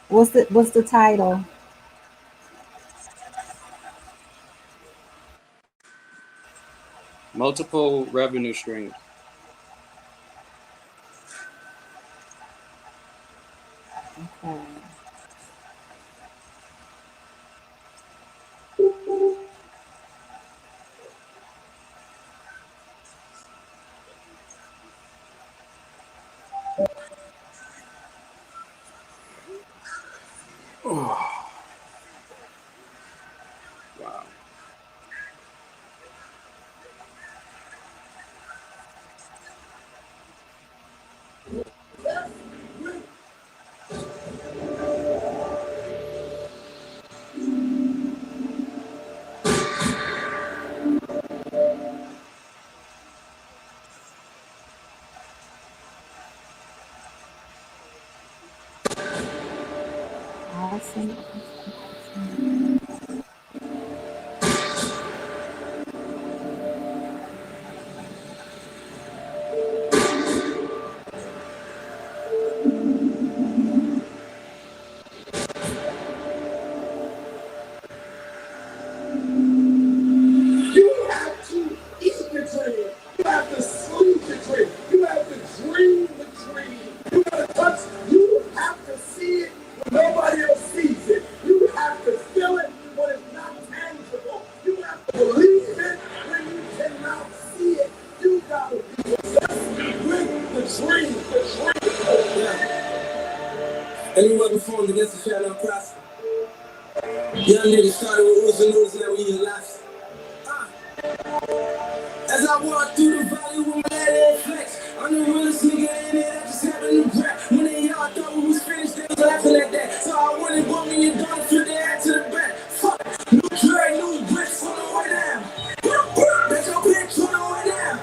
What's the title? Multiple revenue streams. Okay. Oh, wow. Awesome. You have to eat the dream. You have to sleep the dream. You have to dream the dream. You have to touch. You have to see it when nobody else sees it. You have to feel it when it's not tangible. You have to believe it when you cannot see it. You gotta be obsessed with the dream. The dream. Yeah. Anyone performed against the shadow of prosper. Young niggas started with rules and rules, now we in laughs. As I walk through the valley with my head flex, I'm the realest nigga in it, I just happened to rap. When they all thought we was finished, they was laughing at that. So I went and bought me a gun, flipped their head to the back. Fuck, new drag, new bricks on the way down. That's your bitch on the way down.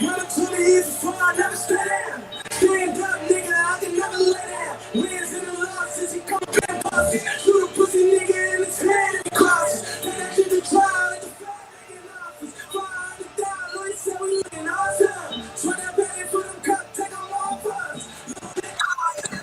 Run up to the east before I never stay down. Stand up, nigga, I can never lay down. Wins in the loss since he come back bosses. Shoot a pussy nigga in his head and he crosses. Take that shit to trial at the flag in office. $500, Lord, he said we looking awesome. Swear that bag for them cup, take them all first.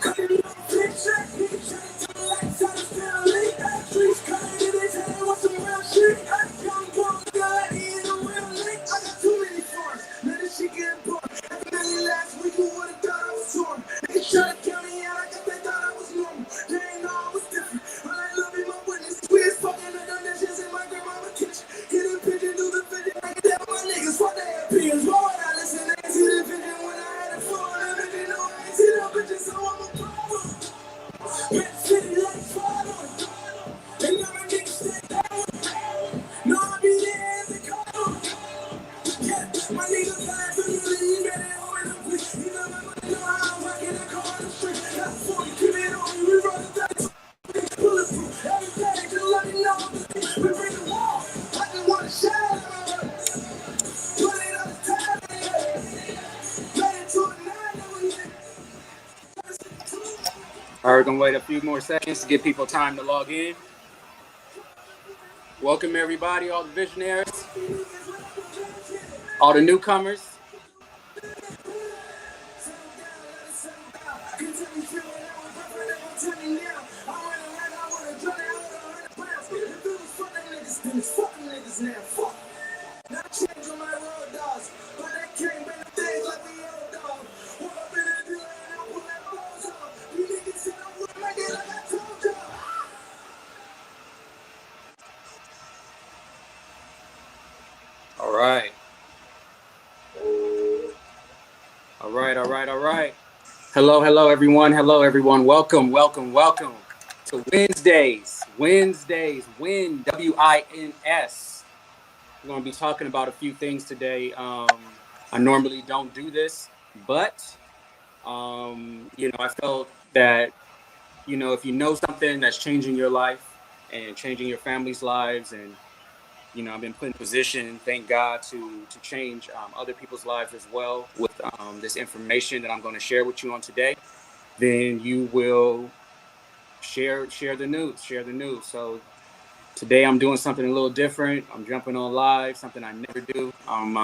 Cut it little picture, nigga trying to tell the lights out of family. Streets cutting in his head with some real shit. Young boy, got he in a real link. I got too many farms, let this shit get bored. After many last week, you would've thought I was torn. Niggas try to count me out, I guess they thought I was normal. They ain't know I was different. All I love is my witness. We is fucking the donations in my grandmama's kitchen. Hit a pigeon, do the vision, I get down my niggas. Fuck their opinions, why would I listen? I ain't see the vision when I had a phone. And they didn't know I ain't see the bitches, so I'm a problem. Red city like father. And now my niggas stay down. No, I be there as they call. Yeah, my niggas lying for me, you better hold it up quick. You know my money know how I'm rocking the car on the street. Got 40, keep it on me, we run the 30. Bulletproof, every day, just let me know. We bring the wall, I just wanna shine. Put it on the time, let it to a 9, that we hit. All right, we're gonna wait a few more seconds to give people time to log in. Welcome everybody, all the visionaries, all the newcomers. All right. All right. Hello, everyone. Hello, everyone. Welcome to Wednesdays. Win, W-I-N-S. We're going to be talking about a few things today. I normally don't do this, but, I felt that, if you know something that's changing your life and changing your family's lives, and I've been put in position, thank God, to change other people's lives as well with this information that I'm going to share with you on today. Then you will share the news. So today I'm doing something a little different. I'm jumping on live, something I never do. I'm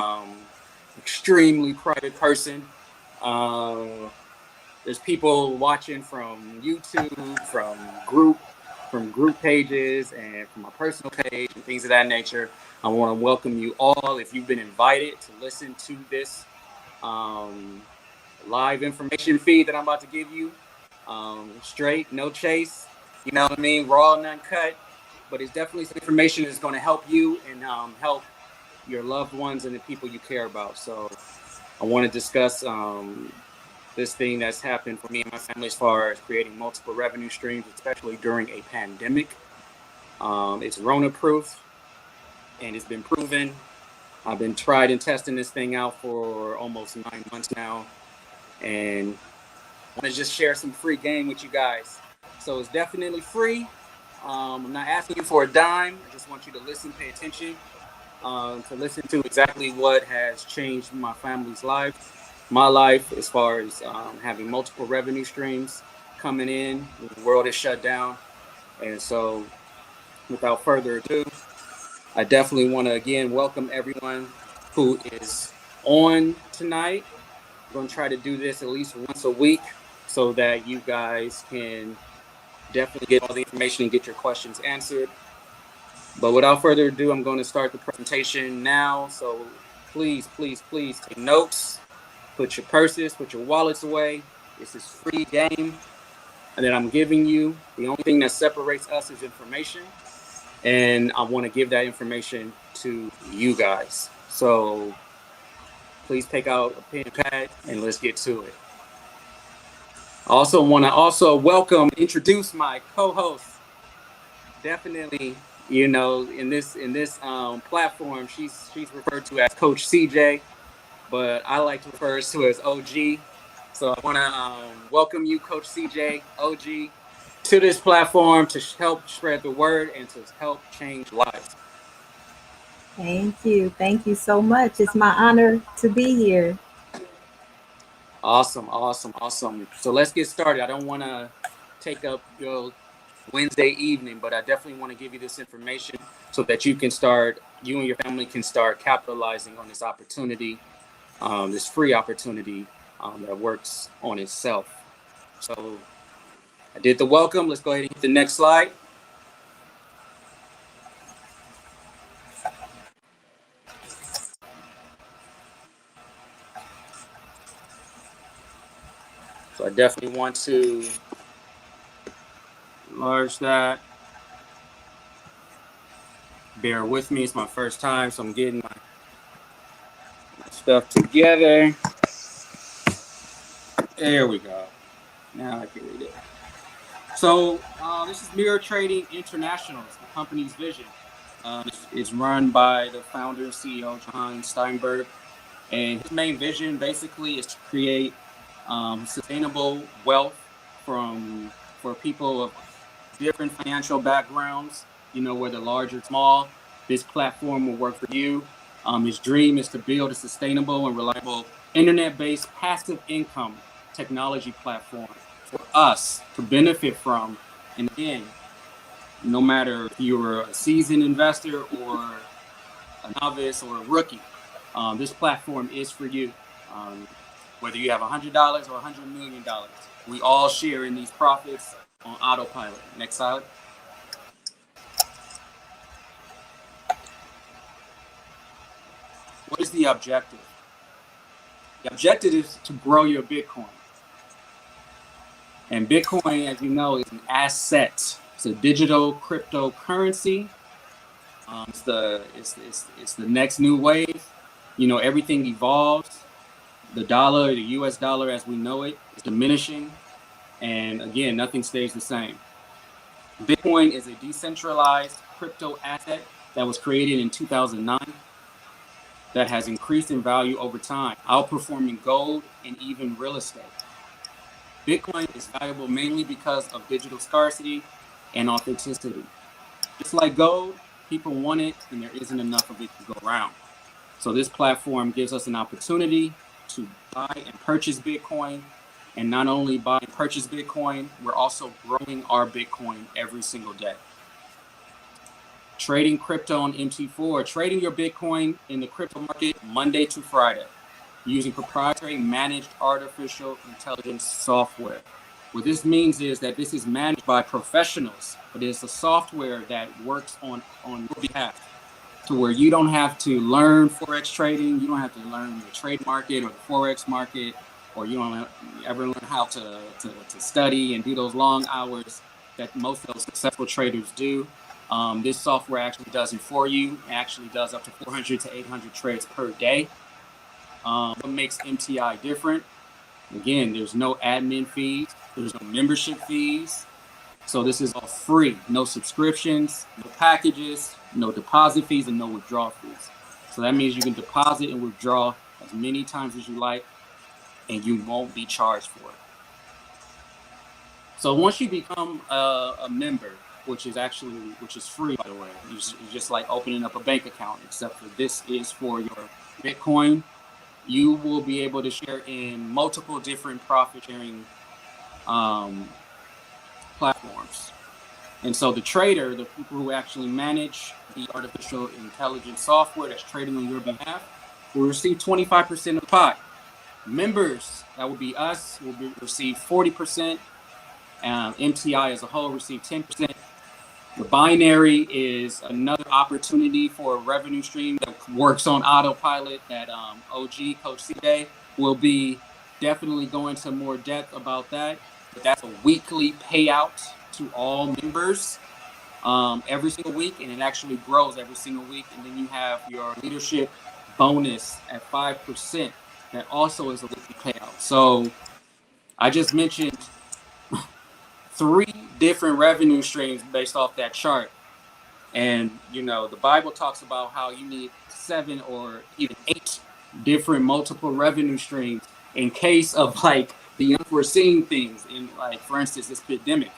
extremely private person. There's people watching from YouTube, from group pages, and from my personal page and things of that nature. I want to welcome you all. If you've been invited to listen to this live information feed that I'm about to give you, straight, no chase, you know what I mean, raw and uncut, but it's definitely some information that's going to help you and help your loved ones and the people you care about. So I want to discuss this thing that's happened for me and my family as far as creating multiple revenue streams, especially during a pandemic. It's Rona proof, and it's been proven. I've been tried and testing this thing out for almost 9 months now, and I want to just share some free game with you guys. So it's definitely free. I'm not asking you for a dime. I just want you to listen, pay attention, to listen to exactly what has changed my family's life, my life, as far as having multiple revenue streams coming in. The world is shut down. And so without further ado, I definitely want to again welcome everyone who is on tonight. I'm going to try to do this at least once a week so that you guys can definitely get all the information and get your questions answered. But without further ado, I'm going to start the presentation now. So please, please, please take notes, put your purses, put your wallets away. This is free game that I'm giving you. The only thing that separates us is information. And I want to give that information to you guys. So please take out a pen and pad and let's get to it. I also want to welcome, introduce my co-host. Definitely, you know, in this platform, she's referred to as Coach CJ, but I like to refer to her as OG. So I want to welcome you, Coach CJ, OG, to this platform to help spread the word and to help change lives. Thank you. Thank you so much. It's my honor to be here. Awesome, awesome, awesome. So let's get started. I don't want to take up your Wednesday evening, but I definitely want to give you this information so that you and your family can start capitalizing on this opportunity, this free opportunity that works on itself. So I did the welcome. Let's go ahead and hit the next slide. So I definitely want to enlarge that. Bear with me. It's my first time, so I'm getting my stuff together. There we go. Now I can read it. So this is Mirror Trading International. It's the company's vision. It's run by the founder and CEO, John Steinberg. And his main vision basically is to create sustainable wealth for people of different financial backgrounds, you know, whether large or small. This platform will work for you. His dream is to build a sustainable and reliable internet-based passive income technology platform for us to benefit from. And again, no matter if you're a seasoned investor or a novice or a rookie, this platform is for you. Whether you have $100 or $100 million, we all share in these profits on autopilot. Next slide. What is the objective? The objective is to grow your Bitcoin. And Bitcoin, as you know, is an asset. It's a digital cryptocurrency. It's the next new wave. You know, everything evolves. The dollar, the US dollar as we know it, is diminishing. And again, nothing stays the same. Bitcoin is a decentralized crypto asset that was created in 2009 that has increased in value over time, outperforming gold and even real estate. Bitcoin is valuable mainly because of digital scarcity and authenticity. Just like gold, people want it and there isn't enough of it to go around. So this platform gives us an opportunity to buy and purchase Bitcoin. And not only buy and purchase Bitcoin, we're also growing our Bitcoin every single day. Trading crypto on MT4, trading your Bitcoin in the crypto market Monday to Friday. using proprietary managed artificial intelligence software. What this means is that this is managed by professionals, but it's a software that works on your behalf, to where you don't have to learn forex trading, you don't have to learn the trade market or the forex market, or you don't ever learn how to study and do those long hours that most of those successful traders do. This software actually does it for you. It actually does up to 400 to 800 trades per day. What makes MTI different? Again, there's no admin fees, there's no membership fees. So this is all free, no subscriptions, no packages, no deposit fees, and no withdrawal fees. So that means you can deposit and withdraw as many times as you like, and you won't be charged for it. So once you become a member, which is free, by the way, it's just like opening up a bank account, except for this is for your Bitcoin. You will be able to share in multiple different profit sharing platforms. And so the trader, the people who actually manage the artificial intelligence software that's trading on your behalf, will receive 25% of the pie. Members, that would be us, will receive 40%. MTI as a whole receive 10%. The binary is another opportunity for a revenue stream that works on autopilot that OG, Coach C-Day, will be definitely going into more depth about that. But that's a weekly payout to all members every single week, and it actually grows every single week. And then you have your leadership bonus at 5% that also is a weekly payout. So I just mentioned 3 different revenue streams based off that chart. And, you know, the Bible talks about how you need 7 or even 8 different multiple revenue streams in case of like the unforeseen things, in like, for instance, this pandemic,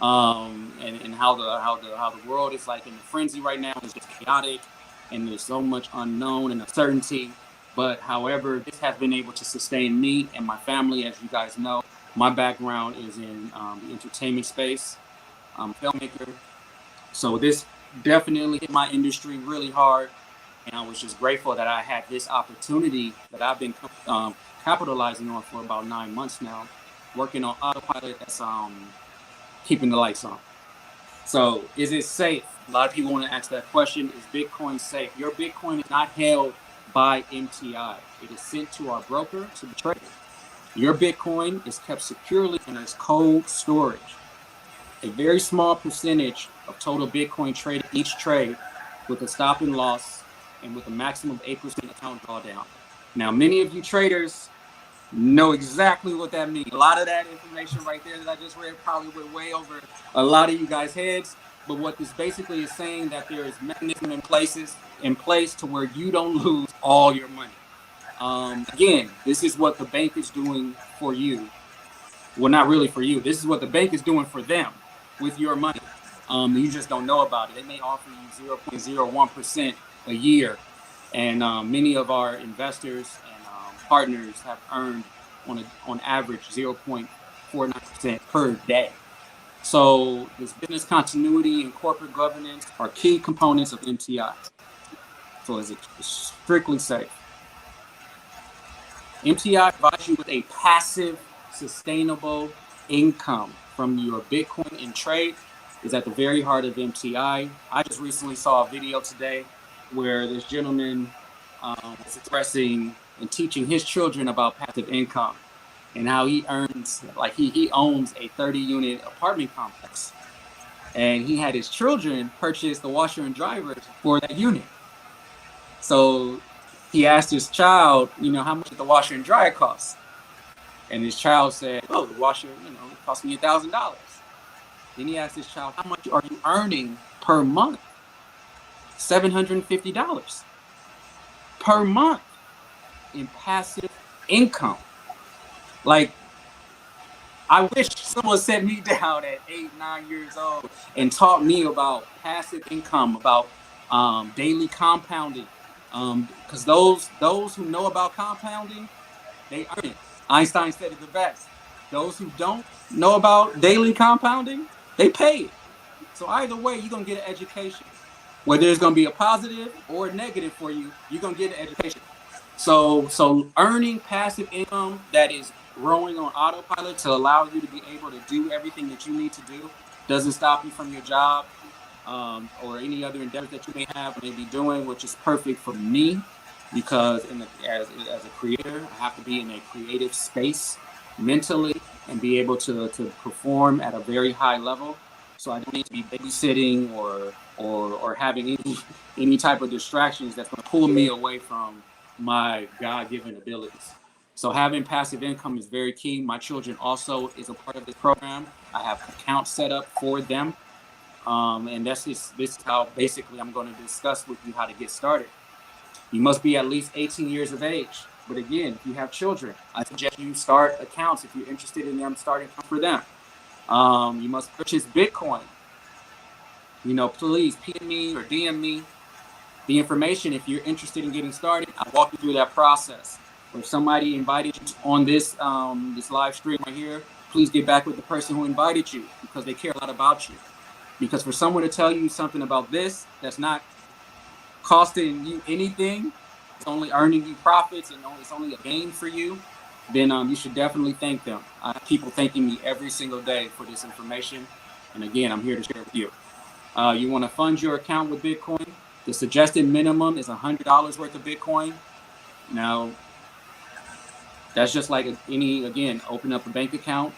and how the world is like in a frenzy right now. It's just chaotic, and there's so much unknown and uncertainty. But however, this has been able to sustain me and my family. As you guys know, my background is in the entertainment space. I'm a filmmaker. So this definitely hit my industry really hard. And I was just grateful that I had this opportunity that I've been capitalizing on for about 9 months now, working on autopilot that's keeping the lights on. So is it safe? A lot of people want to ask that question. Is Bitcoin safe? Your Bitcoin is not held by MTI. It is sent to our broker to the trader. Your Bitcoin is kept securely in its cold storage. A very small percentage of total Bitcoin traded each trade, with a stop and loss and with a maximum of 8% account drawdown. Now, many of you traders know exactly what that means. A lot of that information right there that I just read probably went way over a lot of you guys' heads. But what this basically is saying, that there is mechanism in place to where you don't lose all your money. Again, this is what the bank is doing for you. Well, not really for you. This is what the bank is doing for them with your money. You just don't know about it. They may offer you 0.01% a year. And many of our investors and partners have earned on average 0.49% per day. So this business continuity and corporate governance are key components of MTI. So it's strictly safe. MTI provides you with a passive, sustainable income from your Bitcoin and trade. Is at the very heart of MTI. I just recently saw a video today where this gentleman was expressing and teaching his children about passive income and how he earns, like he owns a 30-unit apartment complex, and he had his children purchase the washer and dryer for that unit. So he asked his child, you know, how much did the washer and dryer cost? And his child said, oh, the washer, you know, it cost me $1,000. Then he asked his child, how much are you earning per month? $750 per month in passive income. Like, I wish someone set me down at 8, 9 years old and taught me about passive income, about daily compounding. Because those who know about compounding, they earn it. Einstein said it the best. Those who don't know about daily compounding, they pay it. So either way, you're going to get an education. Whether it's going to be a positive or a negative for you, you're going to get an education. So earning passive income that is growing on autopilot to allow you to be able to do everything that you need to do doesn't stop you from your job, or any other endeavors that you may have, may be doing, which is perfect for me because as a creator, I have to be in a creative space mentally and be able to perform at a very high level. So I don't need to be babysitting or having any type of distractions that's going to pull me away from my God-given abilities. So having passive income is very key. My children also is a part of this program. I have accounts set up for them. And this is how basically I'm going to discuss with you how to get started. You must be at least 18 years of age. But again, if you have children, I suggest you start accounts if you're interested in them starting for them. You must purchase Bitcoin. Please PM me or DM me the information if you're interested in getting started. I'll walk you through that process. Or if somebody invited you on this live stream right here, please get back with the person who invited you because they care a lot about you. Because for someone to tell you something about this that's not costing you anything, it's only earning you profits and it's only a gain for you, then you should definitely thank them. I have people thanking me every single day for this information. And again, I'm here to share with you. You want to fund your account with Bitcoin. The suggested minimum is $100 worth of Bitcoin. Now, that's just like again, open up a bank account.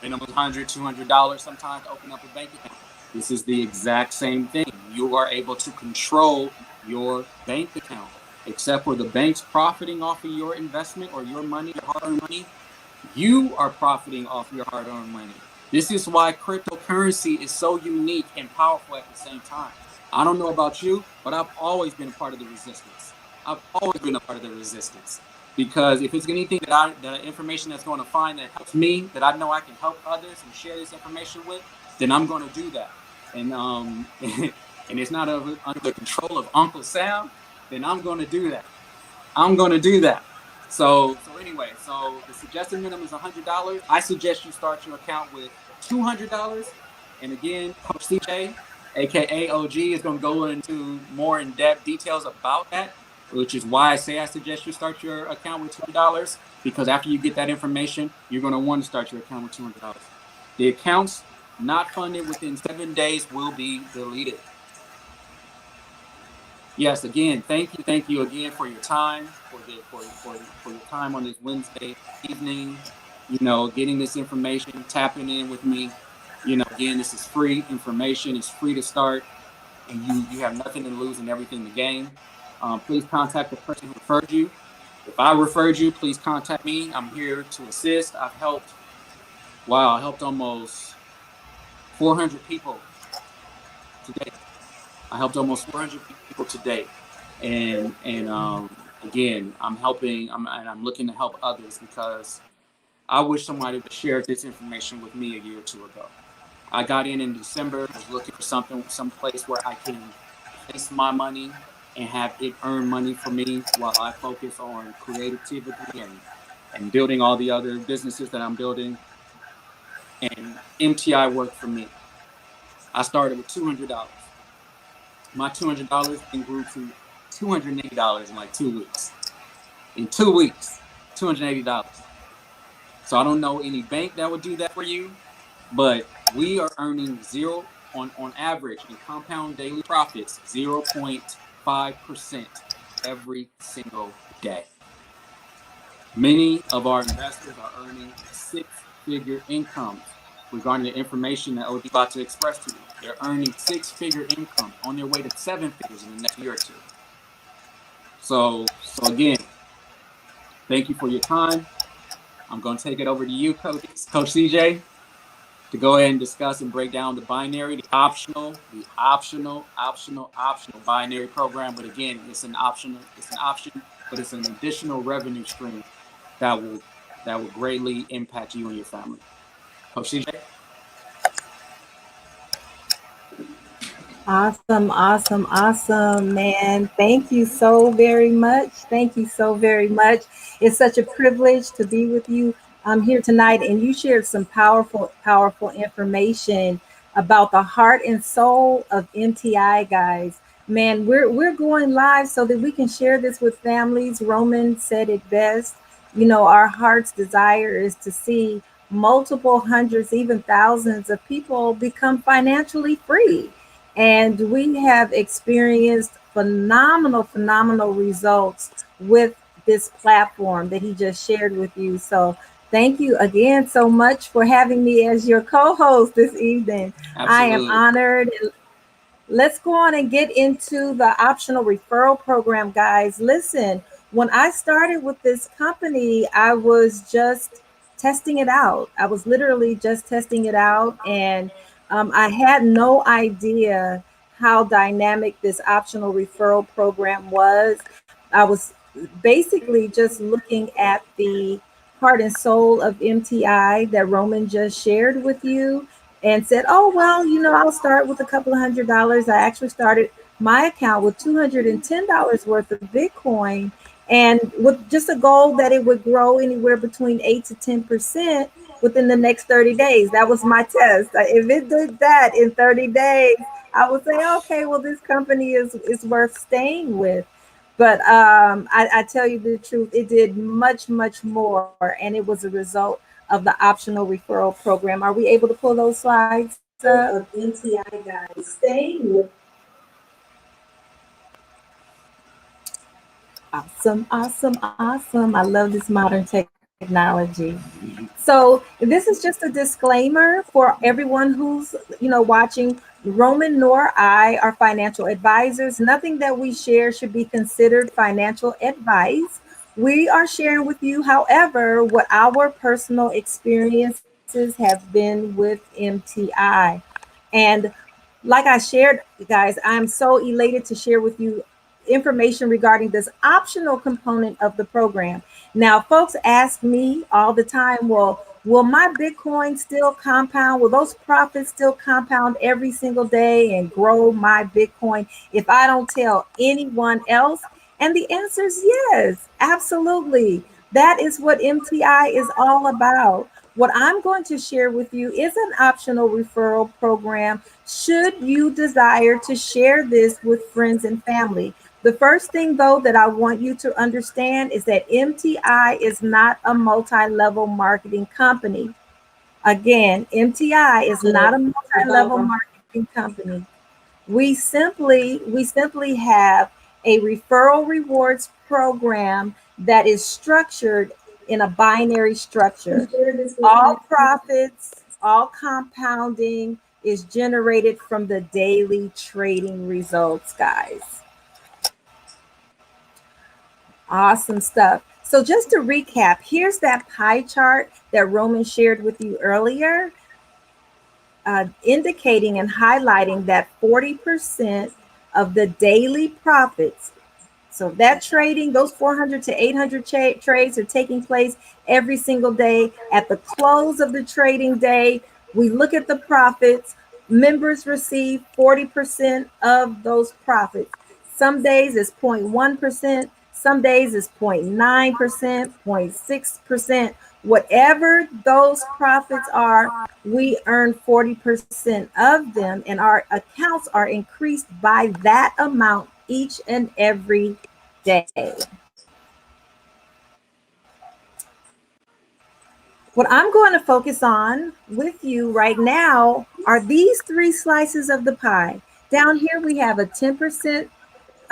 Minimum $100, $200 sometimes to open up a bank account. This is the exact same thing. You are able to control your bank account. Except for the banks profiting off of your investment or your money, your hard-earned money, you are profiting off your hard-earned money. This is why cryptocurrency is so unique and powerful at the same time. I don't know about you, but I've always been a part of the resistance. Because if it's anything the information that's going to find that helps me, that I know I can help others and share this information with, then I'm going to do that. And and it's not under the control of Uncle Sam, then I'm going to do that. So anyway, the suggested minimum is $100. I suggest you start your account with $200. And again, Coach CJ, aka OG, is going to go into more in-depth details about that, which is why I suggest you start your account with $200, because after you get that information, you're going to want to start your account with $200. The accounts not funded within 7 days will be deleted. Yes, again, thank you again for your time, for your time on this Wednesday evening. Getting this information, tapping in with me. Again, this is free information. It's free to start, and you have nothing to lose and everything to gain. Please contact the person who referred you. If I referred you, please contact me. I'm here to assist. I helped almost 400 people today. And again, I'm looking to help others because I wish somebody would share this information with me a year or two ago. I got in December, was looking for some place where I can place my money and have it earn money for me while I focus on creativity and building all the other businesses that I'm building. And MTI worked for me. I started with $200. My $200 then grew to $280 in like 2 weeks. In 2 weeks, $280. So I don't know any bank that would do that for you, but we are earning zero on average in compound daily profits, 0.5% every single day. Many of our investors are earning six-figure incomes. Regarding the information that OG about to express to you, they're earning six-figure income on their way to seven figures in the next year or two. So again, thank you for your time. I'm going to take it over to you, Coach CJ, to go ahead and discuss and break down the binary, the optional binary program. But again, it's an option, but it's an additional revenue stream that will greatly impact you and your family. Coach CJ. Awesome, man. Thank you so very much. It's such a privilege to be with you here tonight. And you shared some powerful information about the heart and soul of MTI, guys. Man, we're going live so that we can share this with families. Roman said it best. You know, our heart's desire is to see multiple hundreds, even thousands of people become financially free. And we have experienced phenomenal results with this platform that he just shared with you. So thank you again so much for having me as your co-host this evening. I am Absolutely. honored. Let's go on and get into the optional referral program, guys. Listen, when I started with this company, I was just testing it out. I was literally just testing it out, and I had no idea how dynamic this optional referral program was. I was basically just looking at the heart and soul of MTI that Roman just shared with you and said, "Oh, well, you know, I'll start with a couple of $100." I actually started my account with $210 worth of Bitcoin and with just a goal that it would grow anywhere between 8 to 10% within the next 30 days. That was my test. If it did that in 30 days, I would say, okay, well, this company is worth staying with. But I tell you the truth, it did much more, and it was a result of the optional referral program. Are we able to pull those slides up? Of MTI guys staying with. Awesome. I love this modern technology. So this is just a disclaimer for everyone who's, watching. Roman nor I are financial advisors. Nothing that we share should be considered financial advice. We are sharing with you, however, what our personal experiences have been with MTI. And like I shared, guys, I'm so elated to share with you information regarding this optional component of the program. Now, folks ask me all the time, well, will my Bitcoin still compound? Will those profits still compound every single day and grow my Bitcoin if I don't tell anyone else? And the answer is yes, absolutely. That is what MTI is all about. What I'm going to share with you is an optional referral program should you desire to share this with friends and family. The first thing, though, that I want you to understand is that MTI is not a multi level marketing company. Again, MTI is not a multi level marketing company. We simply have a referral rewards program that is structured in a binary structure. All profits, all compounding is generated from the daily trading results, guys. Awesome stuff. So just to recap, here's that pie chart that Roman shared with you earlier, indicating and highlighting that 40% of the daily profits. So that trading, those 400 to 800 trades are taking place every single day. At the close of the trading day, we look at the profits. Members receive 40% of those profits. Some days it's 0.1%, some days it's 0.9%, 0.6%. Whatever those profits are, we earn 40% of them, and our accounts are increased by that amount each and every day. What I'm going to focus on with you right now are these three slices of the pie. Down here, we have a 10%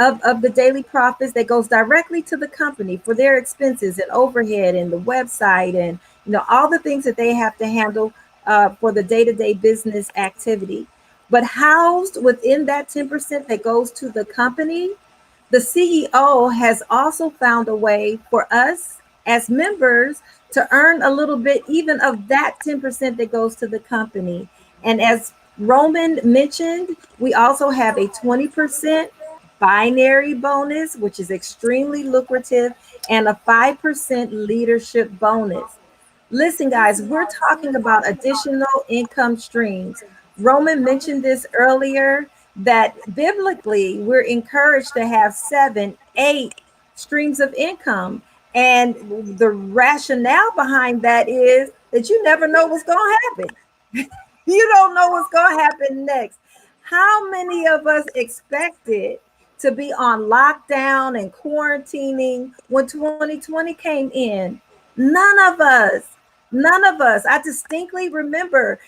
of the daily profits that goes directly to the company for their expenses and overhead and the website and all the things that they have to handle for the day-to-day business activity. But housed within that 10% that goes to the company, the CEO has also found a way for us as members to earn a little bit even of that 10% that goes to the company. And as Roman mentioned, we also have a 20% binary bonus, which is extremely lucrative, and a 5% leadership bonus. Listen, guys, we're talking about additional income streams. Roman mentioned this earlier that biblically we're encouraged to have 7, 8 streams of income. And the rationale behind that is that you never know what's going to happen. You don't know what's going to happen next. How many of us expected to be on lockdown and quarantining when 2020 came in. None of us, none of us. I distinctly remember,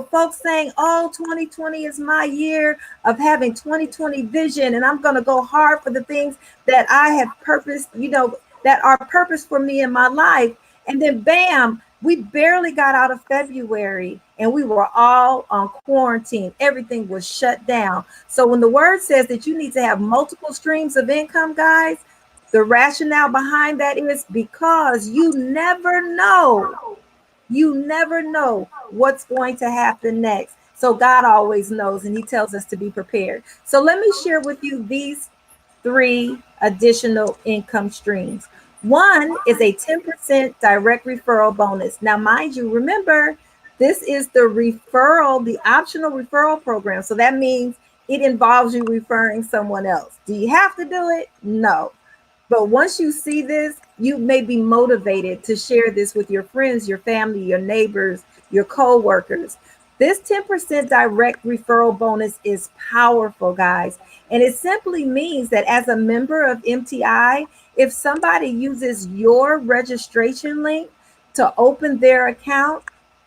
folks saying, oh, 2020 is my year of having 2020 vision, and I'm going to go hard for the things that I have purposed, that are purpose for me in my life. And then, bam, we barely got out of February and we were all on quarantine. Everything was shut down. So when the word says that you need to have multiple streams of income, guys, the rationale behind that is because you never know what's going to happen next. So God always knows, and He tells us to be prepared. So let me share with you these three additional income streams. One is a 10% direct referral bonus. Now, mind you, remember, this is the optional referral program. So that means it involves you referring someone else. Do you have to do it? No. But once you see this, you may be motivated to share this with your friends, your family, your neighbors, your co-workers. This 10% direct referral bonus is powerful, guys. And it simply means that as a member of MTI, if somebody uses your registration link to open their account,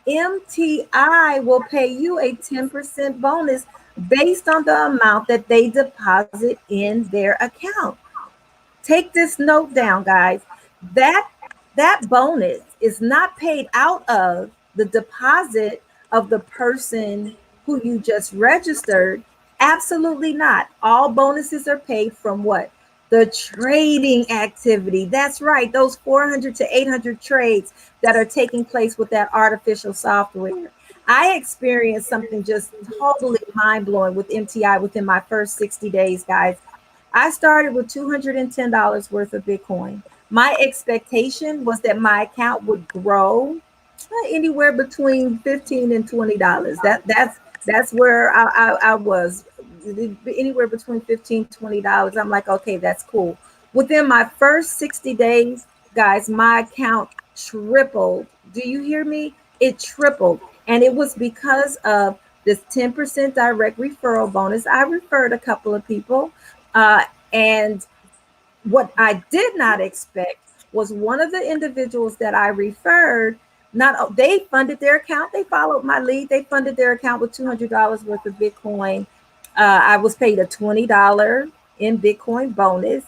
MTI will pay you a 10% bonus based on the amount that they deposit in their account. Take this note down, guys. That that bonus is not paid out of the deposit of the person who you just registered. Absolutely not. All bonuses are paid from what? The trading activity. That's right. Those 400 to 800 trades that are taking place with that artificial software. I experienced something just totally mind blowing with MTI within my first 60 days, guys. I started with $210 worth of Bitcoin. My expectation was that my account would grow anywhere between 15 and $20. That's where I was, anywhere between 15 $20. I'm like, okay, that's cool. Within my first 60 days, guys, my account tripled. Do you hear me? It tripled. And it was because of this 10% direct referral bonus. I referred a couple of people. And what I did not expect was one of the individuals that I referred, not they funded their account, they followed my lead, they funded their account with $200 worth of Bitcoin. I was paid a $20 in Bitcoin bonus.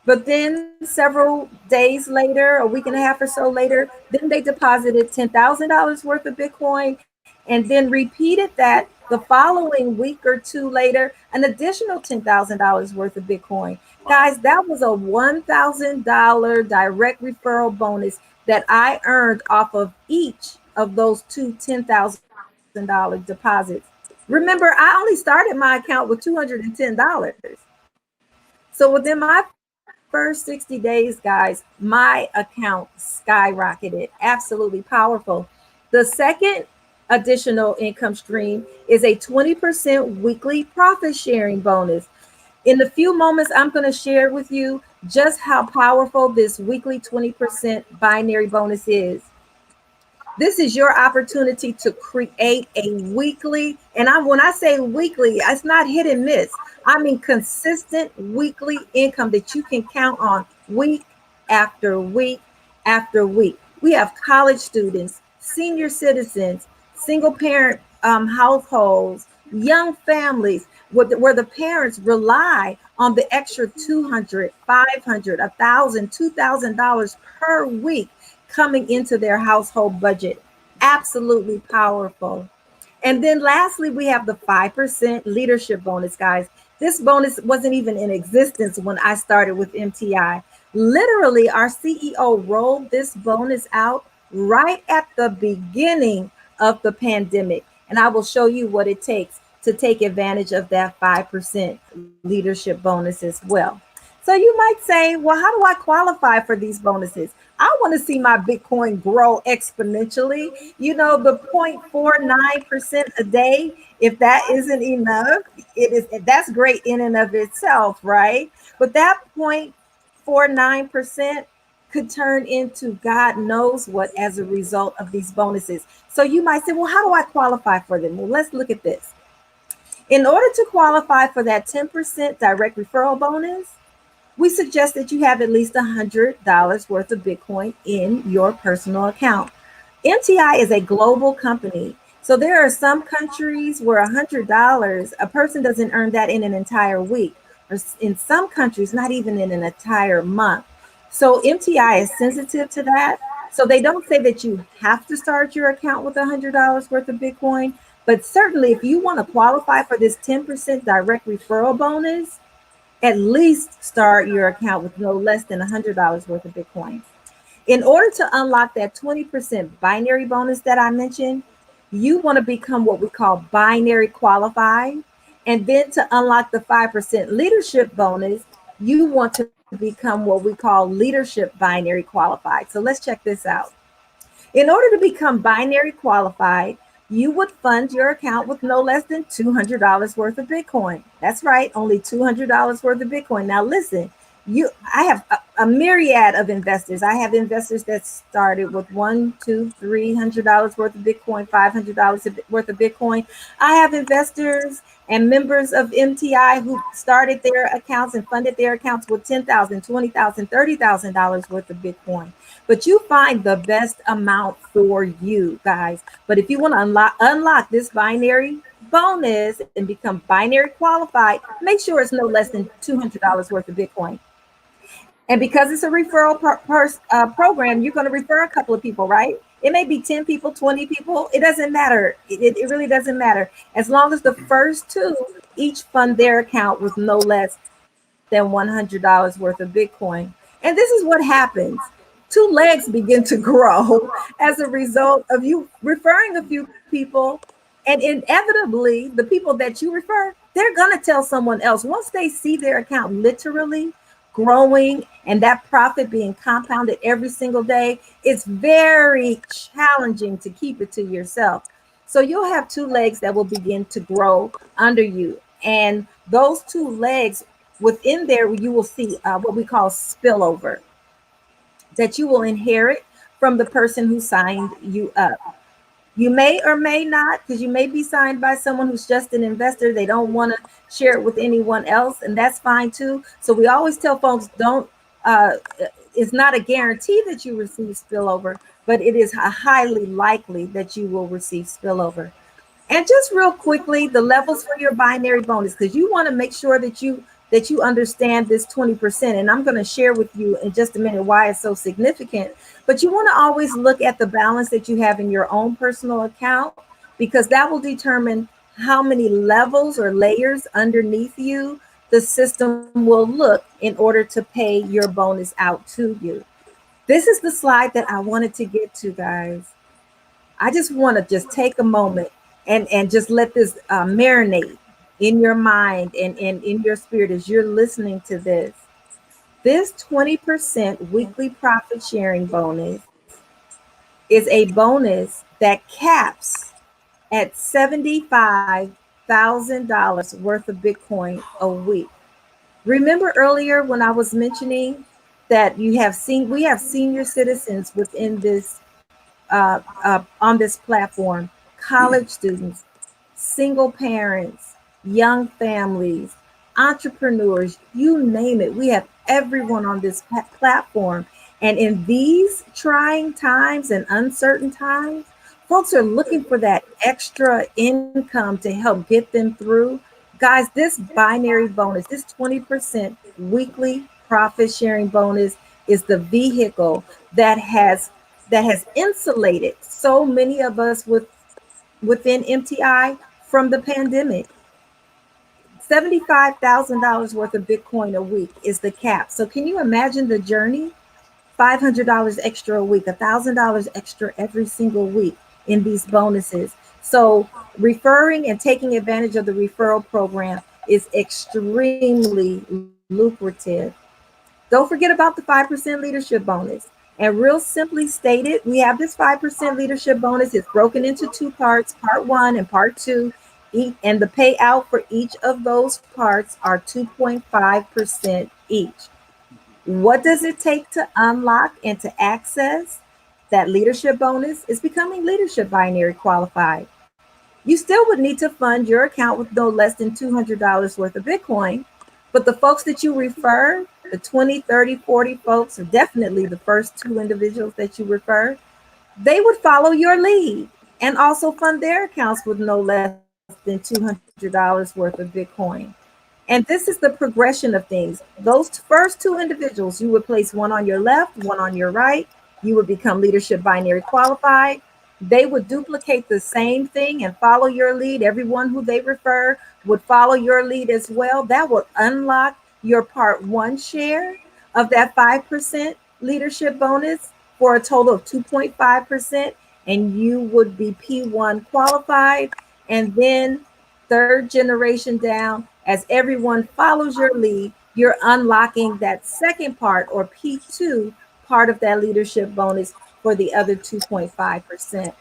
But then several days later, a week and a half or so later, then they deposited $10,000 worth of Bitcoin and then repeated that the following week or two later, an additional $10,000 worth of Bitcoin. Wow. Guys, that was a $1,000 direct referral bonus that I earned off of each of those two $10,000 deposits. Remember, I only started my account with $210. So within my first 60 days, guys, my account skyrocketed. Absolutely powerful. The second additional income stream is a 20% weekly profit sharing bonus. In a few moments, I'm going to share with you just how powerful this weekly 20% binary bonus is. This is your opportunity to create a weekly, and when I say weekly, it's not hit and miss. I mean consistent weekly income that you can count on week after week after week. We have college students, senior citizens, single parent households, young families where the parents rely on the extra 200, 500, 1,000, $2,000 per week coming into their household budget. Absolutely powerful. And then lastly, we have the 5% leadership bonus, guys. This bonus wasn't even in existence when I started with MTI. Literally, our CEO rolled this bonus out right at the beginning of the pandemic. And I will show you what it takes to take advantage of that 5% leadership bonus as well. So you might say, well, how do I qualify for these bonuses? I want to see my Bitcoin grow exponentially. The 0.49% a day, if that isn't enough, that's great in and of itself, right? But that 0.49% could turn into God knows what as a result of these bonuses. So you might say, well, how do I qualify for them? Well, let's look at this. In order to qualify for that 10% direct referral bonus, we suggest that you have at least $100 worth of Bitcoin in your personal account. MTI is a global company. So there are some countries where $100, a person doesn't earn that in an entire week, or in some countries, not even in an entire month. So MTI is sensitive to that. So they don't say that you have to start your account with $100 worth of Bitcoin. But certainly, if you want to qualify for this 10% direct referral bonus, at least start your account with no less than $100 worth of Bitcoin. In order to unlock that 20% binary bonus that I mentioned, you want to become what we call binary qualified. And then to unlock the 5% leadership bonus, you want to become what we call leadership binary qualified. So let's check this out. In order to become binary qualified, you would fund your account with no less than $200 worth of Bitcoin. That's right, only $200 worth of Bitcoin. Now listen, I have a myriad of investors. I have investors that started with one, two, $300 worth of Bitcoin, $500 worth of Bitcoin. I have investors and members of MTI who started their accounts and funded their accounts with $10,000, $20,000, $30,000 worth of Bitcoin. But you find the best amount for you guys. But if you want to unlock this binary bonus and become binary qualified, make sure it's no less than $200 worth of Bitcoin. And because it's a referral program, you're going to refer a couple of people, right? It may be 10 people, 20 people. It doesn't matter. It really doesn't matter. As long as the first two each fund their account with no less than $100 worth of Bitcoin. And this is what happens. Two legs begin to grow as a result of you referring a few people. And inevitably, the people that you refer, they're going to tell someone else. Once they see their account literally growing and that profit being compounded every single day, it's very challenging to keep it to yourself. So you'll have two legs that will begin to grow under you. And those two legs within there, you will see what we call spillover that you will inherit from the person who signed you up. You may or may not, because you may be signed by someone who's just an investor. They don't want to share it with anyone else, and that's fine too. So we always tell folks, don't. It's not a guarantee that you receive spillover, but it is highly likely that you will receive spillover. And just real quickly, the levels for your binary bonus, because you want to make sure that you understand this 20%. And I'm going to share with you in just a minute why it's so significant. But you want to always look at the balance that you have in your own personal account, because that will determine how many levels or layers underneath you the system will look in order to pay your bonus out to you. This is the slide that I wanted to get to, guys. I just want to just take a moment and just let this marinate in your mind and in your spirit as you're listening to this. This 20% weekly profit sharing bonus is a bonus that caps at $75,000 worth of Bitcoin a week. Remember earlier when I was mentioning that we have senior citizens within this on this platform, college students, single parents, young families, entrepreneurs, you name it. We have everyone on this platform. And in these trying times and uncertain times, folks are looking for that extra income to help get them through. Guys, this binary bonus, this 20% weekly profit sharing bonus is the vehicle that has insulated so many of us within MTI from the pandemic. $75,000 worth of Bitcoin a week is the cap. So can you imagine the journey? $500 extra a week, $1,000 extra every single week in these bonuses. So referring and taking advantage of the referral program is extremely lucrative. Don't forget about the 5% leadership bonus. And real simply stated, we have this 5% leadership bonus. It's broken into two parts, part one and part two. And the payout for each of those parts are 2.5% each. What does it take to unlock and to access that leadership bonus? Is becoming leadership binary qualified. You still would need to fund your account with no less than $200 worth of Bitcoin. But the folks that you refer, the 20, 30, 40 folks, or definitely the first two individuals that you refer, they would follow your lead and also fund their accounts with no less than $200 worth of Bitcoin. And this is the progression of things. Those first two individuals, you would place one on your left, one on your right. You would become leadership binary qualified. They would duplicate the same thing and follow your lead. Everyone who they refer would follow your lead as well. That would unlock your part one share of that 5% leadership bonus for a total of 2.5%. And you would be P1 qualified. And then third generation down, as everyone follows your lead, you're unlocking that second part or P2 part of that leadership bonus for the other 2.5%.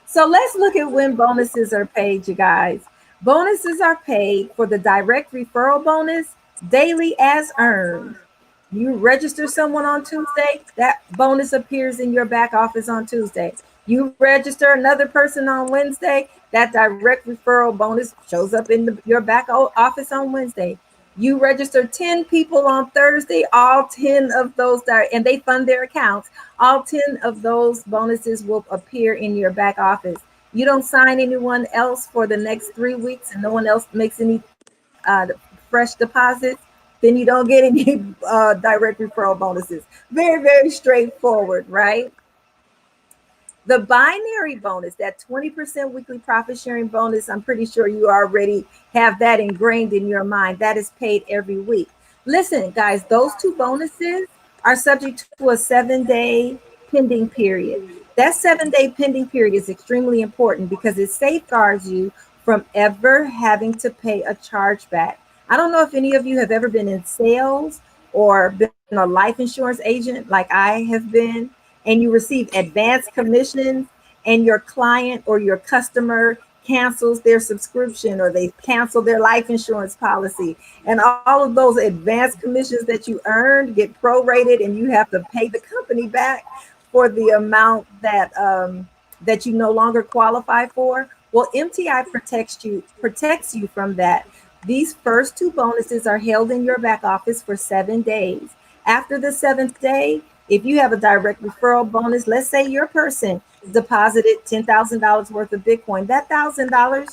So let's look at when bonuses are paid, you guys. Bonuses are paid for the direct referral bonus daily as earned. You register someone on Tuesday, that bonus appears in your back office on Tuesday. You register another person on Wednesday, that direct referral bonus shows up in your back office on Wednesday. You register 10 people on Thursday, all 10 of those, and they fund their accounts, all 10 of those bonuses will appear in your back office. You don't sign anyone else for the next 3 weeks and no one else makes any fresh deposits, then you don't get any direct referral bonuses. Very, very straightforward, right? The binary bonus, that 20% weekly profit sharing bonus, I'm pretty sure you already have that ingrained in your mind. That is paid every week. Listen, guys, those two bonuses are subject to a 7-day pending period. That 7-day pending period is extremely important because it safeguards you from ever having to pay a chargeback. I don't know if any of you have ever been in sales or been a life insurance agent like I have been, and you receive advanced commissions and your client or your customer cancels their subscription or they cancel their life insurance policy, and all of those advanced commissions that you earned get prorated and you have to pay the company back for the amount that you no longer qualify for. Well, MTI protects you from that. These first two bonuses are held in your back office for 7 days. After the seventh day, if you have a direct referral bonus, let's say your person deposited $10,000 worth of Bitcoin, that $1,000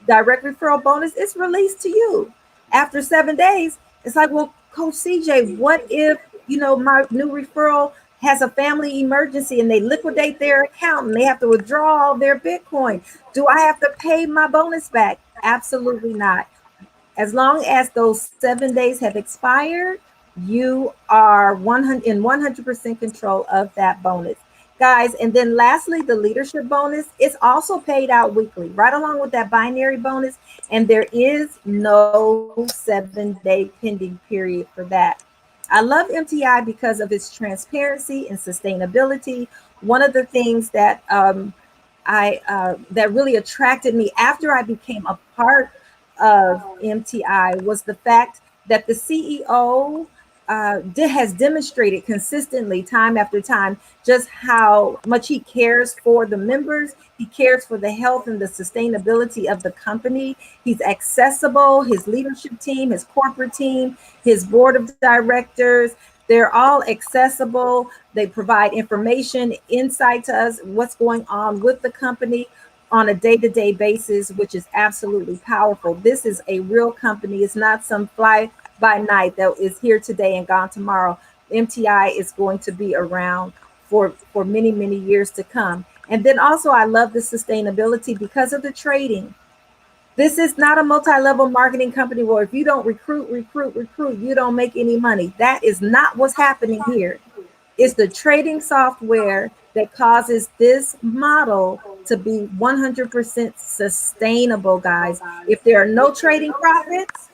direct referral bonus is released to you. After 7 days, it's like, well, Coach CJ, what if, my new referral has a family emergency and they liquidate their account and they have to withdraw all their Bitcoin? Do I have to pay my bonus back? Absolutely not. As long as those 7 days have expired, you are 100% control of that bonus. Guys, and then lastly, the leadership bonus is also paid out weekly, right along with that binary bonus. And there is no 7-day pending period for that. I love MTI because of its transparency and sustainability. One of the things that really attracted me after I became a part of MTI was the fact that the CEO has demonstrated consistently, time after time, just how much he cares for the members. He cares for the health and the sustainability of the company. He's accessible. His leadership team, his corporate team, his board of directors, they're all accessible. They provide information, insight to us, what's going on with the company on a day-to-day basis, which is absolutely powerful. This is a real company. It's not some fly by night that is here today and gone tomorrow. MTI is going to be around for many, many years to come. And then also I love the sustainability because of the trading. This is not a multi-level marketing company where if you don't recruit, you don't make any money. That is not what's happening here. It's the trading software that causes this model to be 100% sustainable, guys. If there are no trading profits,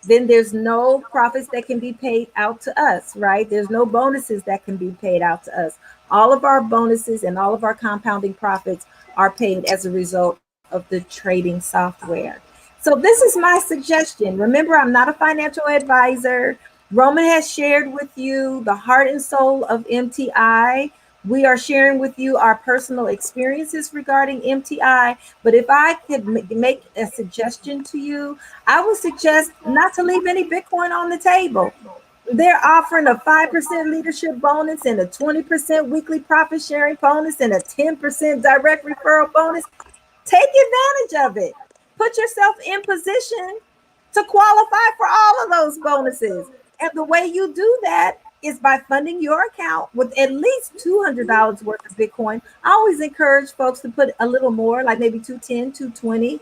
then there's no profits that can be paid out to us, right? There's no bonuses that can be paid out to us. All of our bonuses and all of our compounding profits are paid as a result of the trading software. So this is my suggestion. Remember, I'm not a financial advisor. Roman has shared with you the heart and soul of MTI, We are sharing with you our personal experiences regarding MTI. But if I could make a suggestion to you, I would suggest not to leave any Bitcoin on the table. They're offering a 5% leadership bonus and a 20% weekly profit sharing bonus and a 10% direct referral bonus. Take advantage of it. Put yourself in position to qualify for all of those bonuses. And the way you do that is by funding your account with at least $200 worth of Bitcoin. I always encourage folks to put a little more, like maybe 210, 220,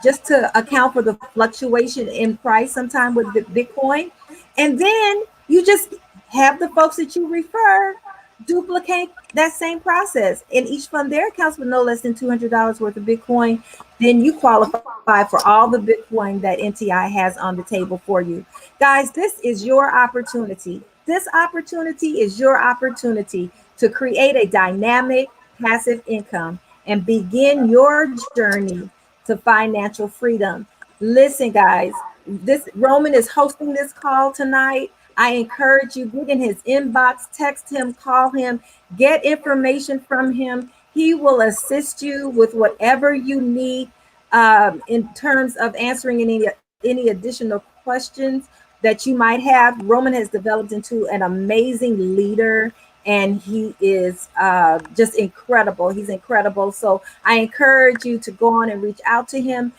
just to account for the fluctuation in price sometime with Bitcoin. And then you just have the folks that you refer duplicate that same process and each fund their accounts with no less than $200 worth of Bitcoin. Then you qualify for all the Bitcoin that NTI has on the table for you. Guys, this is your opportunity. This opportunity is your opportunity to create a dynamic passive income and begin your journey to financial freedom. Listen, guys, this Roman is hosting this call tonight. I encourage you, get in his inbox, text him, call him, get information from him. He will assist you with whatever you need in terms of answering any additional questions that you might have. Roman has developed into an amazing leader, and he is just incredible. He's incredible. So I encourage you to go on and reach out to him.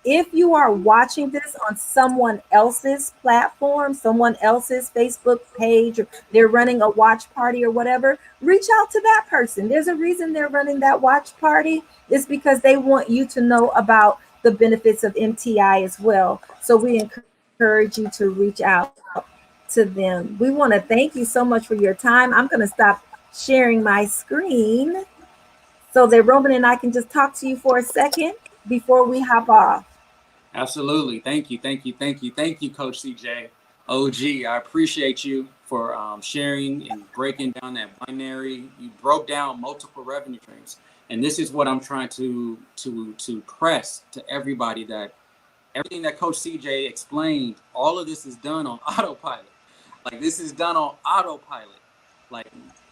If you are watching this on someone else's platform, someone else's Facebook page, or they're running a watch party or whatever, reach out to that person. There's a reason they're running that watch party. It's because they want you to know about the benefits of MTI as well. So we encourage you to reach out to them. We want to thank you so much for your time. I'm going to stop sharing my screen so that Roman and I can just talk to you for a second before we hop off. Absolutely. Thank you. Thank you. Thank you. Thank you, Coach CJ. OG, I appreciate you for sharing and breaking down that binary. You broke down multiple revenue streams. And this is what I'm trying to press to everybody, that everything that Coach CJ explained, all of this is done on autopilot. Like, this is done on autopilot. Like,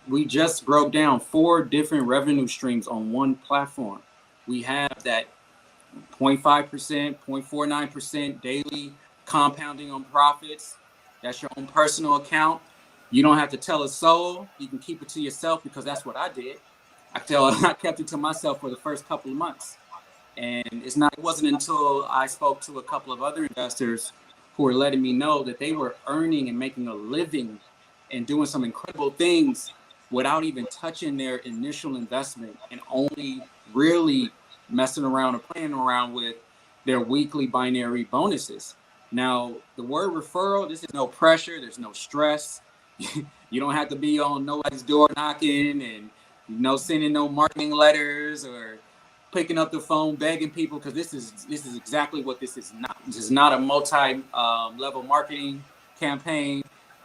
we just broke down 4 different revenue streams on one platform. We have that 0.5%, 0.49% daily compounding on profits. That's your own personal account. You don't have to tell a soul. You can keep it to yourself, because that's what I did. I kept it to myself for the first couple of months. And it wasn't until I spoke to a couple of other investors who were letting me know that they were earning and making a living and doing some incredible things without even touching their initial investment, and only really messing around or playing around with their weekly binary bonuses. Now, the word referral, this is no pressure. There's no stress. You don't have to be on nobody's door knocking and sending no marketing letters or picking up the phone begging people, because this is exactly what this is not. This is not a multi-level marketing campaign.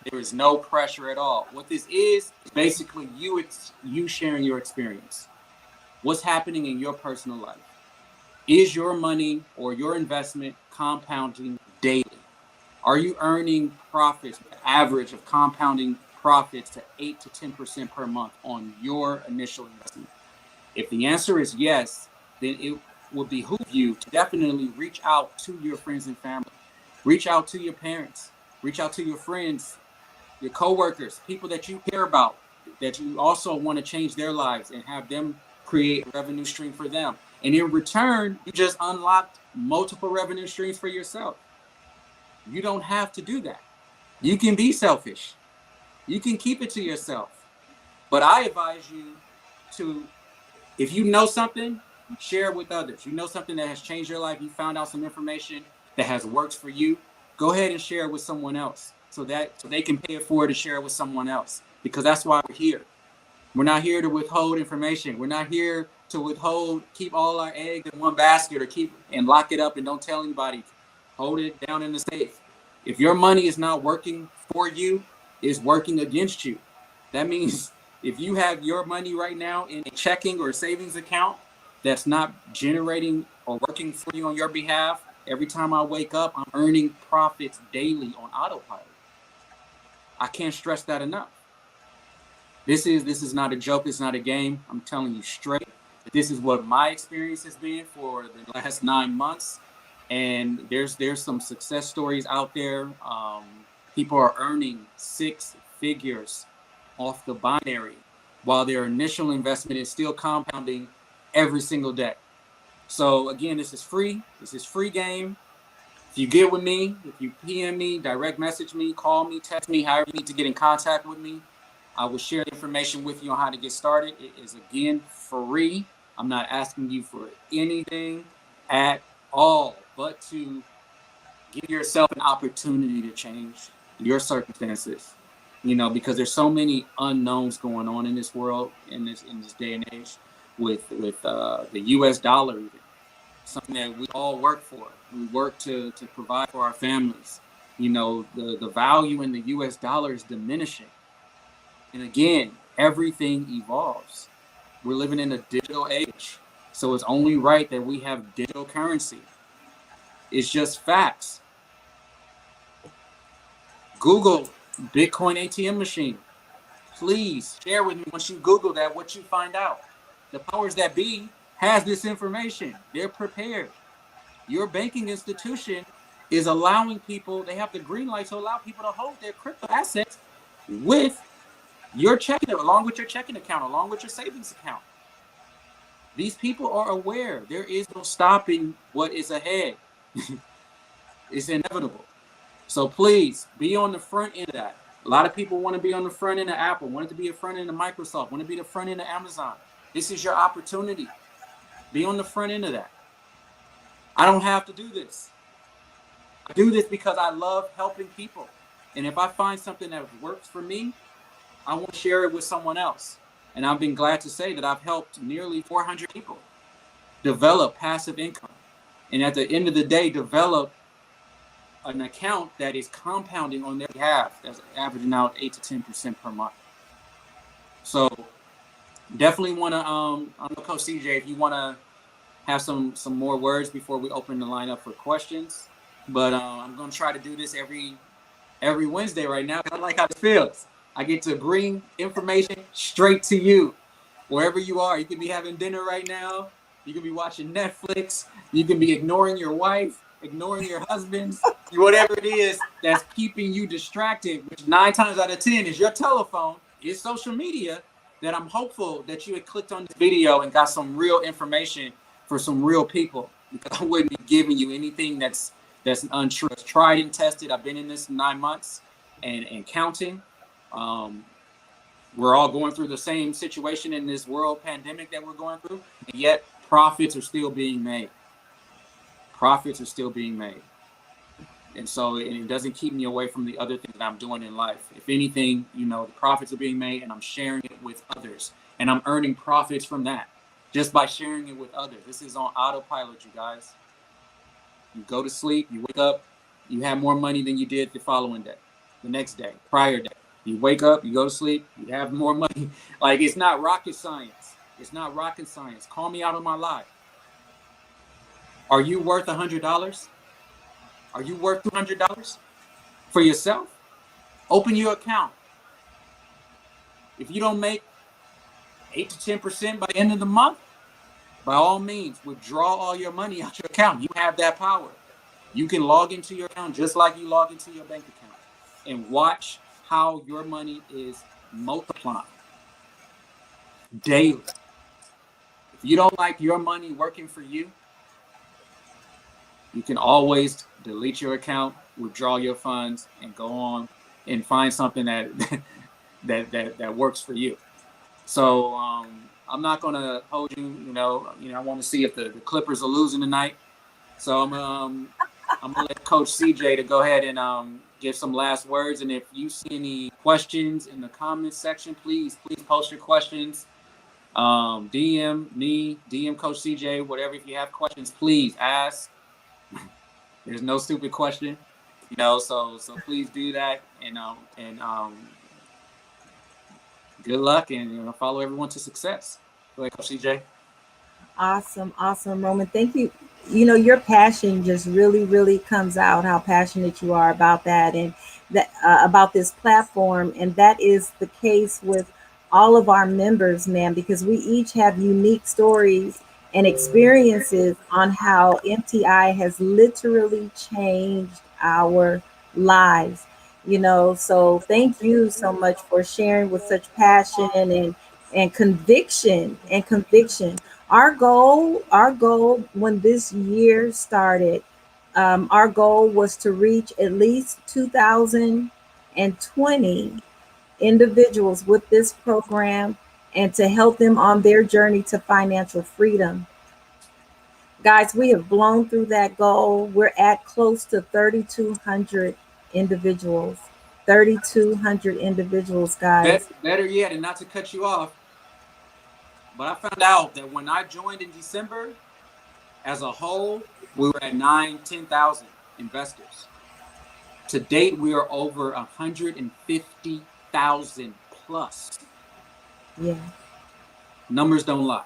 There is no pressure at all. What this is basically you sharing your experience. What's happening in your personal life? Is your money or your investment compounding daily? Are you earning profits, the average of compounding profits to 8 to 10% per month on your initial investment? If the answer is yes, then it would behoove you to definitely reach out to your friends and family. Reach out to your parents. Reach out to your friends, your coworkers, people that you care about, that you also want to change their lives and have them create a revenue stream for them. And in return, you just unlocked multiple revenue streams for yourself. You don't have to do that. You can be selfish. You can keep it to yourself. But I advise you to, if you know something, share it with others. You know something that has changed your life, you found out some information that has worked for you, go ahead and share it with someone else so they can pay it forward to share it with someone else, because that's why we're here. We're not here to withhold information. We're not here to keep all our eggs in one basket or keep and lock it up and don't tell anybody. Hold it down in the safe. If your money is not working for you, it's working against you. That means if you have your money right now in a checking or savings account that's not generating or working for you on your behalf, every time I wake up, I'm earning profits daily on autopilot. I can't stress that enough. This is not a joke. It's not a game. I'm telling you straight. This is what my experience has been for the last 9 months, and there's some success stories out there. People are earning 6 figures off the binary, while their initial investment is still compounding every single day. So again, this is free. This is free game. If you get with me, if you PM me, direct message me, call me, text me, however you need to get in contact with me, I will share the information with you on how to get started. It is, again, free. I'm not asking you for anything at all, but to give yourself an opportunity to change your circumstances. Because there's so many unknowns going on in this world, in this day and age, with the U.S. dollar, even something that we all work for. We work to provide for our families. The value in the U.S. dollar is diminishing. And again, everything evolves. We're living in a digital age. So it's only right that we have digital currency. It's just facts. Google Bitcoin ATM machine. Please share with me once you Google that what you find out. The powers that be has this information. They're prepared. Your banking institution is allowing people, they have the green light to allow people to hold their crypto assets with your checking, along with your checking account, along with your savings account. These people are aware. There is no stopping what is ahead. It's inevitable. So please be on the front end of that. A lot of people want to be on the front end of Apple, want to be the front end of Microsoft, want to be the front end of Amazon. This is your opportunity. Be on the front end of that. I don't have to do this. I do this because I love helping people. And if I find something that works for me, I want to share it with someone else. And I've been glad to say that I've helped nearly 400 people develop passive income. And at the end of the day, develop an account that is compounding on their behalf, that's averaging out 8 to 10% per month. So definitely want to, I'm Coach CJ, if you want to have some more words before we open the lineup for questions. But I'm going to try to do this every Wednesday right now, because I like how it feels. I get to bring information straight to you, wherever you are. You could be having dinner right now. You can be watching Netflix. You can be ignoring your wife, ignoring your husbands, whatever it is that's keeping you distracted, which 9 times out of 10 is your telephone, is social media, that I'm hopeful that you had clicked on this video and got some real information for some real people, because I wouldn't be giving you anything that's untrue. It's tried and tested. I've been in this 9 months and counting. We're all going through the same situation in this world pandemic that we're going through, and yet profits are still being made. Profits are still being made. And so it doesn't keep me away from the other things that I'm doing in life. If anything, the profits are being made and I'm sharing it with others, and I'm earning profits from that just by sharing it with others. This is on autopilot, you guys. You go to sleep, you wake up, you have more money than you did the following day, the next day, prior day. You wake up, you go to sleep, you have more money. Like, it's not rocket science. It's not rocket science. Call me out on my lie. Are you worth $100? Are you worth $200 for yourself? Open your account. If you don't make 8 to 10% by the end of the month, by all means, withdraw all your money out your account. You have that power. You can log into your account just like you log into your bank account and watch how your money is multiplying daily. If you don't like your money working for you, you can always delete your account, withdraw your funds, and go on and find something that works for you. So I'm not gonna hold you. I want to see if the Clippers are losing tonight. So I'm gonna let Coach CJ to go ahead and give some last words. And if you see any questions in the comments section, please post your questions. DM me, DM Coach CJ, whatever. If you have questions, please ask. There's no stupid question, so please do that, and good luck, and follow everyone to success. Go ahead, Coach CJ. Awesome, Roman. Thank you. Your passion just really, really comes out, how passionate you are about that, and that about this platform. And that is the case with all of our members, man, because we each have unique stories and experiences on how MTI has literally changed our lives. So thank you so much for sharing with such passion and conviction. Our goal when this year started, our goal was to reach at least 2020 individuals with this program and to help them on their journey to financial freedom. Guys, we have blown through that goal. We're at close to 3,200 individuals. 3,200 individuals, guys. Better yet, and not to cut you off, but I found out that when I joined in December, as a whole, we were at 10,000 investors. To date, we are over 150,000 plus. Yeah. Numbers don't lie.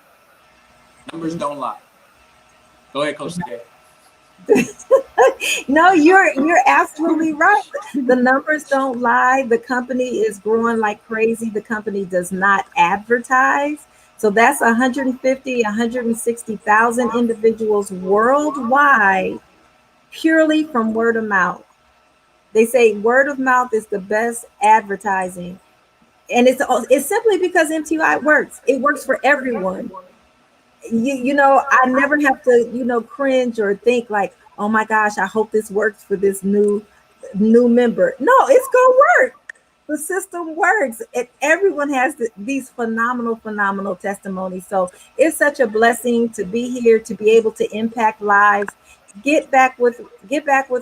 Numbers don't lie. Go ahead, Coach CJ. No, you're absolutely right. The numbers don't lie. The company is growing like crazy. The company does not advertise. So that's 150, 160,000 individuals worldwide purely from word of mouth. They say word of mouth is the best advertising. And it's simply because MTI works. It works for everyone. I never have to, cringe or think like, oh my gosh, I hope this works for this new member. No, it's gonna work. The system works. Everyone has these phenomenal testimonies. So it's such a blessing to be here, to be able to impact lives. Get back with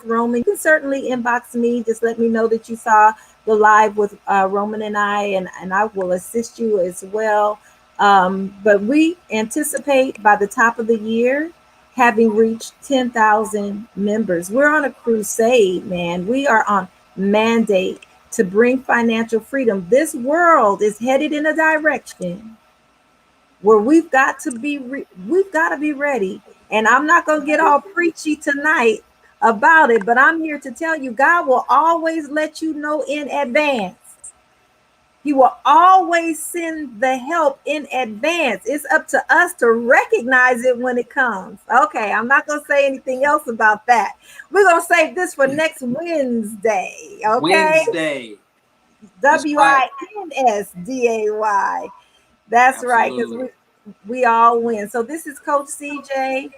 Roman. You can certainly inbox me. Just let me know that you saw the live with Roman and I will assist you as well. But we anticipate by the top of the year having reached 10,000 members. We're on a crusade, man. We are on mandate to bring financial freedom. This world is headed in a direction where we've got to be ready. And I'm not going to get all preachy tonight about it, but I'm here to tell you God will always let you know in advance. He will always send the help in advance. It's up to us to recognize it when it comes. Okay, I'm not going to say anything else about that. We're going to save this for next Wednesday. Okay? Wednesday. WINSDAY. That's right, because we all win. So this is Coach CJ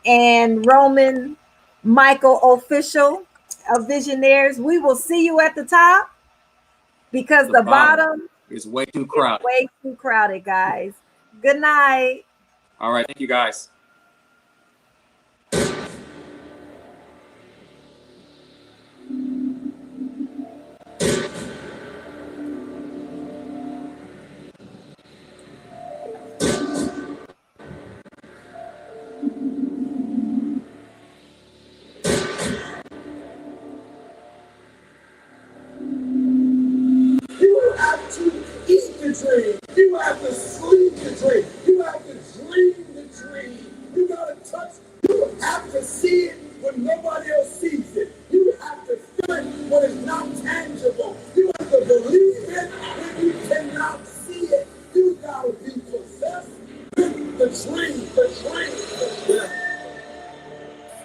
and Roman Michael Official of Visionaires. We will see you at the top because the bottom is way too crowded. Way too crowded, guys. Good night. All right. Thank you, guys. You have to eat the dream. You have to sleep the dream. You have to dream the dream. You gotta touch. You have to see it when nobody else sees it. You have to feel it when it's not tangible. You have to believe it when you cannot see it. You gotta be possessed with the dream. The dream. Yeah.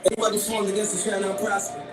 Anybody formed against us shall not prosper.